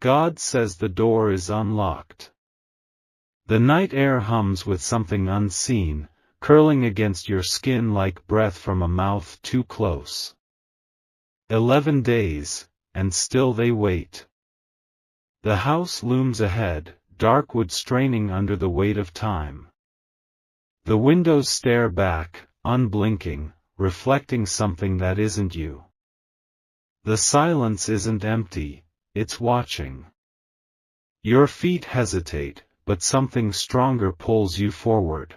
God says the door is unlocked. The night air hums with something unseen, curling against your skin like breath from a mouth too close. 11 days, and still they wait. The house looms ahead, dark wood straining under the weight of time. The windows stare back, unblinking, reflecting something that isn't you. The silence isn't empty, it's watching. Your feet hesitate, but something stronger pulls you forward.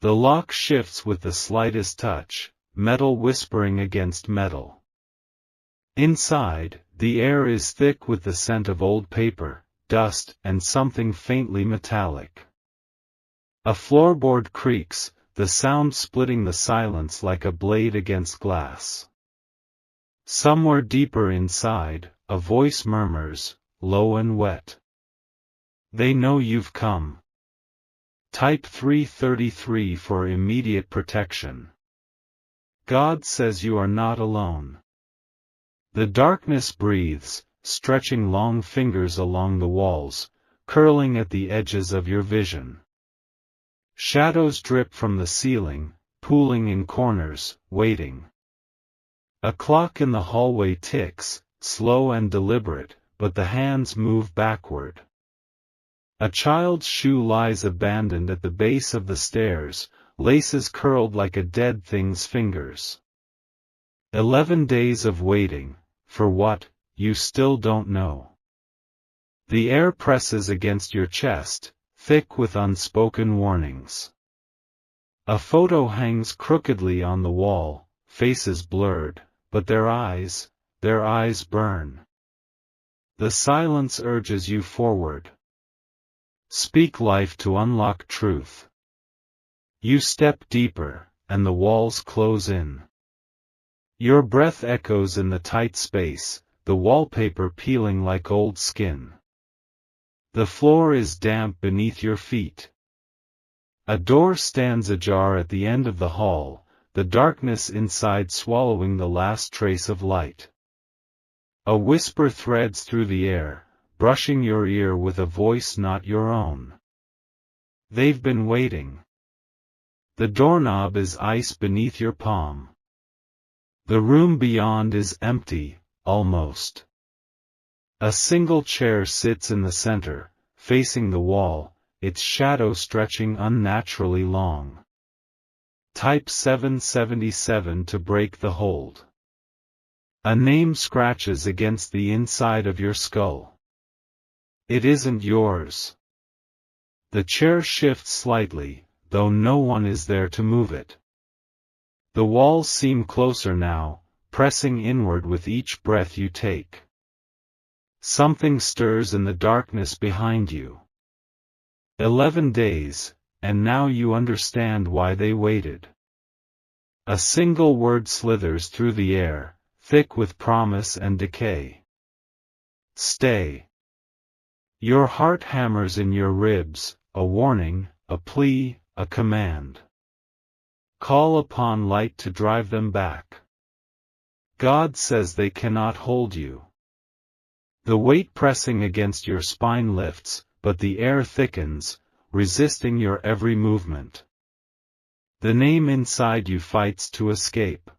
The lock shifts with the slightest touch, metal whispering against metal. Inside, the air is thick with the scent of old paper, dust, and something faintly metallic. A floorboard creaks, the sound splitting the silence like a blade against glass. Somewhere deeper inside, a voice murmurs, low and wet. They know you've come. Type 333 for immediate protection. God says you are not alone. The darkness breathes, stretching long fingers along the walls, curling at the edges of your vision. Shadows drip from the ceiling, pooling in corners, waiting. A clock in the hallway ticks, slow and deliberate, but the hands move backward. A child's shoe lies abandoned at the base of the stairs, laces curled like a dead thing's fingers. 11 days of waiting, for what, you still don't know. The air presses against your chest, thick with unspoken warnings. A photo hangs crookedly on the wall, faces blurred, but their eyes burn. The silence urges you forward. Speak life to unlock truth. You step deeper, and the walls close in. Your breath echoes in the tight space, the wallpaper peeling like old skin. The floor is damp beneath your feet. A door stands ajar at the end of the hall, the darkness inside swallowing the last trace of light. A whisper threads through the air, brushing your ear with a voice not your own. They've been waiting. The doorknob is ice beneath your palm. The room beyond is empty, almost. A single chair sits in the center, facing the wall, its shadow stretching unnaturally long. Type 777 to break the hold. A name scratches against the inside of your skull. It isn't yours. The chair shifts slightly, though no one is there to move it. The walls seem closer now, pressing inward with each breath you take. Something stirs in the darkness behind you. 11 days, and now you understand why they waited. A single word slithers through the air, thick with promise and decay. Stay. Your heart hammers in your ribs, a warning, a plea, a command. Call upon light to drive them back. God says they cannot hold you. The weight pressing against your spine lifts, but the air thickens, resisting your every movement. The name inside you fights to escape.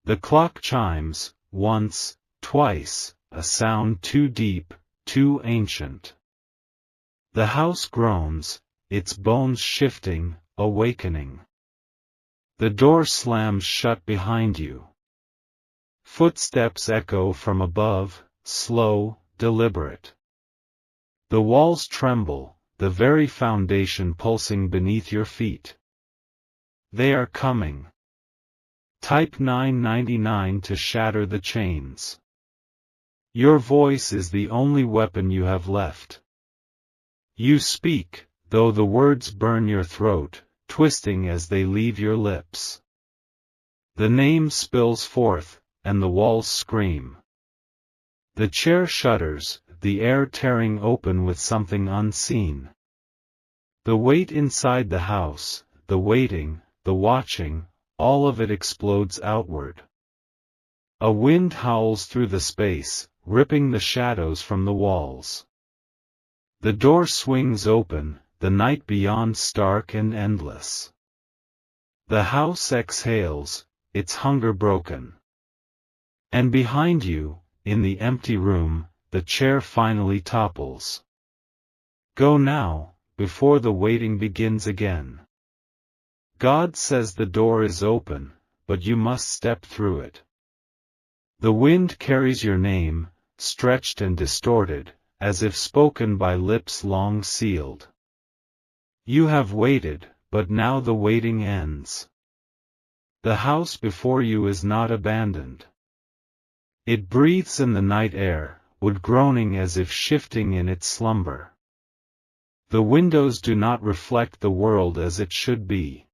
The clock chimes, once, twice, a sound too deep, too ancient. The house groans, its bones shifting, awakening. The door slams shut behind you. Footsteps echo from above, slow, deliberate. The walls tremble, the very foundation pulsing beneath your feet. They are coming. Type 999 to shatter the chains. Your voice is the only weapon you have left. You speak, though the words burn your throat, twisting as they leave your lips. The name spills forth, and the walls scream. The chair shudders, the air tearing open with something unseen. The weight inside the house, the waiting, the watching, all of it explodes outward. A wind howls through the space, ripping the shadows from the walls. The door swings open, the night beyond stark and endless. The house exhales, its hunger broken. And behind you, in the empty room, the chair finally topples. Go now, before the waiting begins again. God says the door is open, but you must step through it. The wind carries your name, stretched and distorted, as if spoken by lips long sealed. You have waited, but now the waiting ends. The house before you is not abandoned. It breathes in the night air, wood groaning as if shifting in its slumber. The windows do not reflect the world as it should be.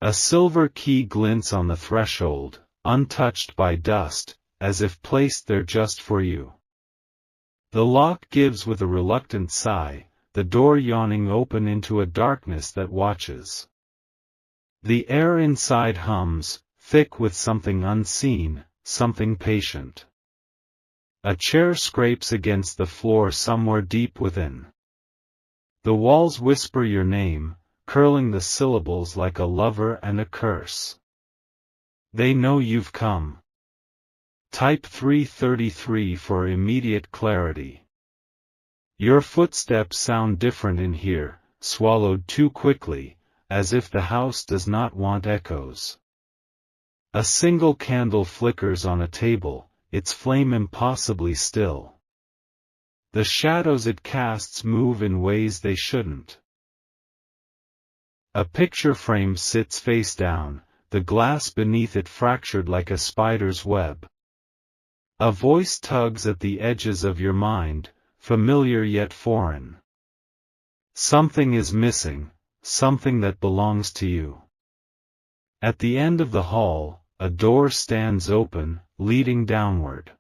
A silver key glints on the threshold, untouched by dust, as if placed there just for you. The lock gives with a reluctant sigh, the door yawning open into a darkness that watches. The air inside hums, thick with something unseen, something patient. A chair scrapes against the floor somewhere deep within. The walls whisper your name, curling the syllables like a lover and a curse. They know you've come. Type 333 for immediate clarity. Your footsteps sound different in here, swallowed too quickly, as if the house does not want echoes. A single candle flickers on a table, its flame impossibly still. The shadows it casts move in ways they shouldn't. A picture frame sits face down, the glass beneath it fractured like a spider's web. A voice tugs at the edges of your mind, familiar yet foreign. Something is missing, something that belongs to you. At the end of the hall, a door stands open, leading downward.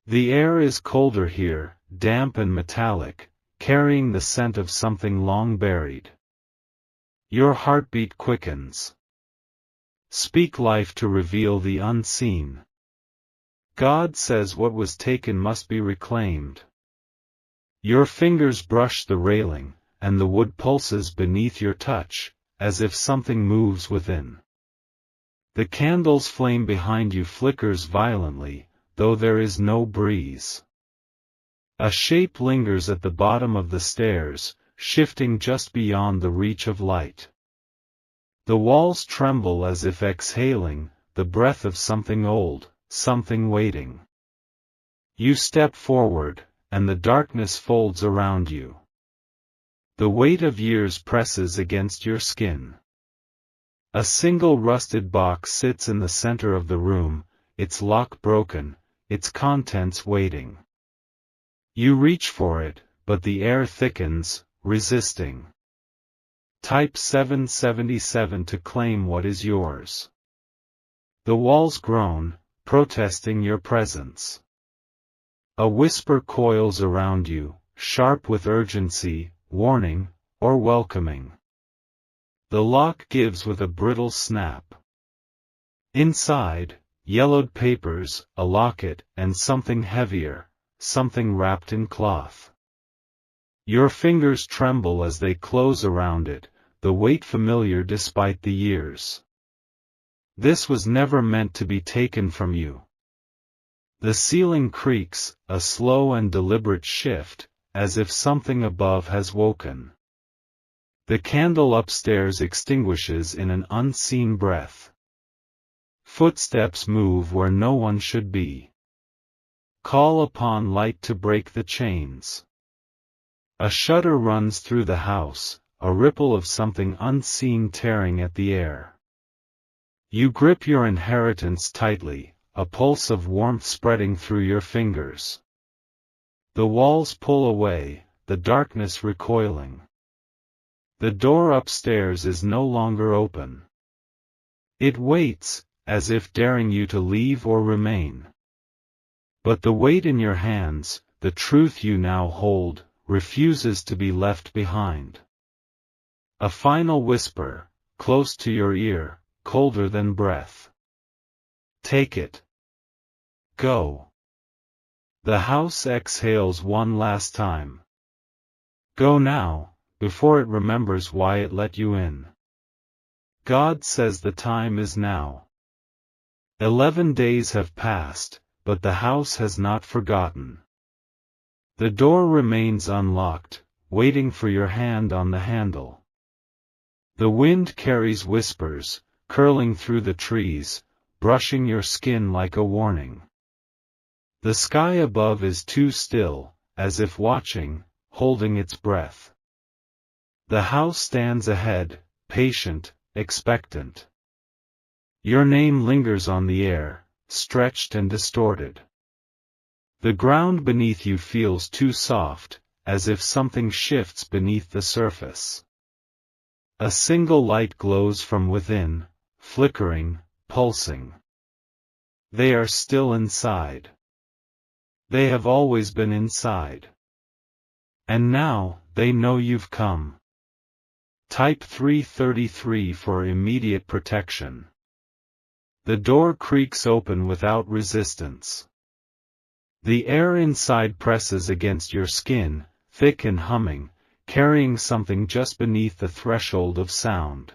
The air is colder here, damp and metallic, carrying the scent of something long buried. Your heartbeat quickens. Speak life to reveal the unseen. God says what was taken must be reclaimed. Your fingers brush the railing, and the wood pulses beneath your touch, as if something moves within. The candle's flame behind you flickers violently, though there is no breeze. A shape lingers at the bottom of the stairs, shifting just beyond the reach of light. The walls tremble as if exhaling, the breath of something old, something waiting. You step forward, and the darkness folds around you. The weight of years presses against your skin. A single rusted box sits in the center of the room, its lock broken, its contents waiting. You reach for it, but the air thickens, resisting. Type 777 to claim what is yours. The walls groan, protesting your presence. A whisper coils around you, sharp with urgency, warning, or welcoming. The lock gives with a brittle snap. Inside, yellowed papers, a locket, and something heavier, something wrapped in cloth. Your fingers tremble as they close around it, the weight familiar despite the years. This was never meant to be taken from you. The ceiling creaks, a slow and deliberate shift, as if something above has woken. The candle upstairs extinguishes in an unseen breath. Footsteps move where no one should be. Call upon light to break the chains. A shudder runs through the house, a ripple of something unseen tearing at the air. You grip your inheritance tightly, a pulse of warmth spreading through your fingers. The walls pull away, the darkness recoiling. The door upstairs is no longer open. It waits, as if daring you to leave or remain. But the weight in your hands, the truth you now hold, refuses to be left behind. A final whisper, close to your ear, colder than breath. Take it. Go. The house exhales one last time. Go now, before it remembers why it let you in. God says the time is now. 11 days have passed, but the house has not forgotten. The door remains unlocked, waiting for your hand on the handle. The wind carries whispers, curling through the trees, brushing your skin like a warning. The sky above is too still, as if watching, holding its breath. The house stands ahead, patient, expectant. Your name lingers on the air, stretched and distorted. The ground beneath you feels too soft, as if something shifts beneath the surface. A single light glows from within, flickering, pulsing. They are still inside. They have always been inside. And now, they know you've come. Type 333 for immediate protection. The door creaks open without resistance. The air inside presses against your skin, thick and humming, carrying something just beneath the threshold of sound.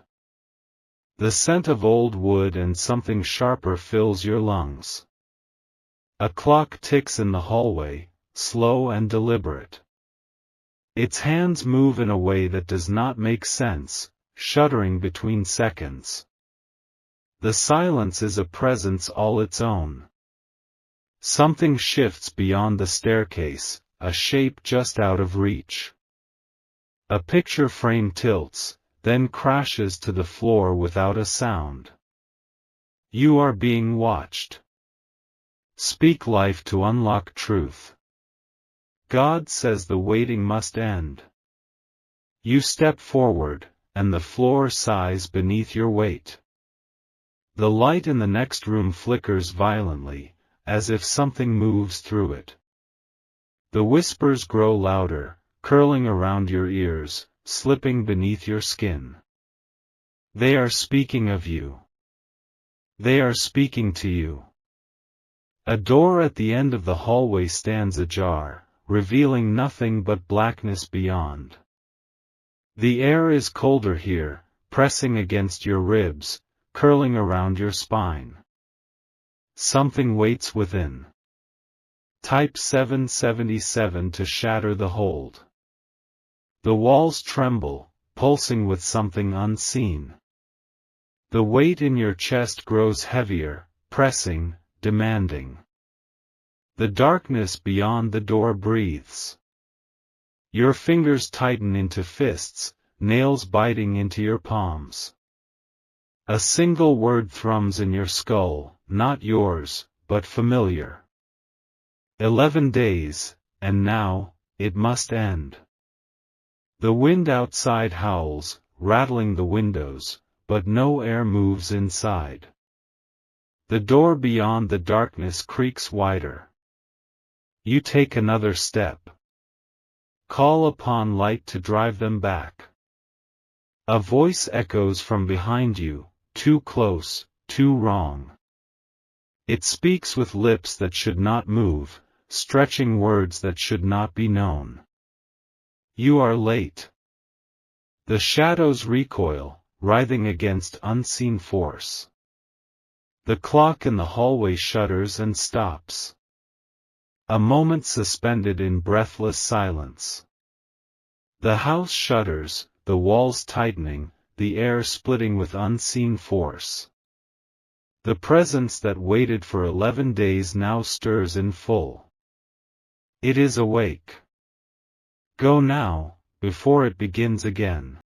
The scent of old wood and something sharper fills your lungs. A clock ticks in the hallway, slow and deliberate. Its hands move in a way that does not make sense, shuddering between seconds. The silence is a presence all its own. Something shifts beyond the staircase, a shape just out of reach. A picture frame tilts, then crashes to the floor without a sound. You are being watched. Speak life to unlock truth. God says the waiting must end. You step forward, and the floor sighs beneath your weight. The light in the next room flickers violently, as if something moves through it. The whispers grow louder, curling around your ears, slipping beneath your skin. They are speaking of you. They are speaking to you. A door at the end of the hallway stands ajar, revealing nothing but blackness beyond. The air is colder here, pressing against your ribs, curling around your spine. Something waits within. Type 777 to shatter the hold. The walls tremble, pulsing with something unseen. The weight in your chest grows heavier, pressing, demanding. The darkness beyond the door breathes. Your fingers tighten into fists, nails biting into your palms. A single word thrums in your skull, not yours, but familiar. 11 days, and now, it must end. The wind outside howls, rattling the windows, but no air moves inside. The door beyond the darkness creaks wider. You take another step. Call upon light to drive them back. A voice echoes from behind you. Too close, too wrong. It speaks with lips that should not move, stretching words that should not be known. You are late. The shadows recoil, writhing against unseen force. The clock in the hallway shudders and stops. A moment suspended in breathless silence. The house shudders, the walls tightening, the air splitting with unseen force. The presence that waited for 11 days now stirs in full. It is awake. Go now, before it begins again.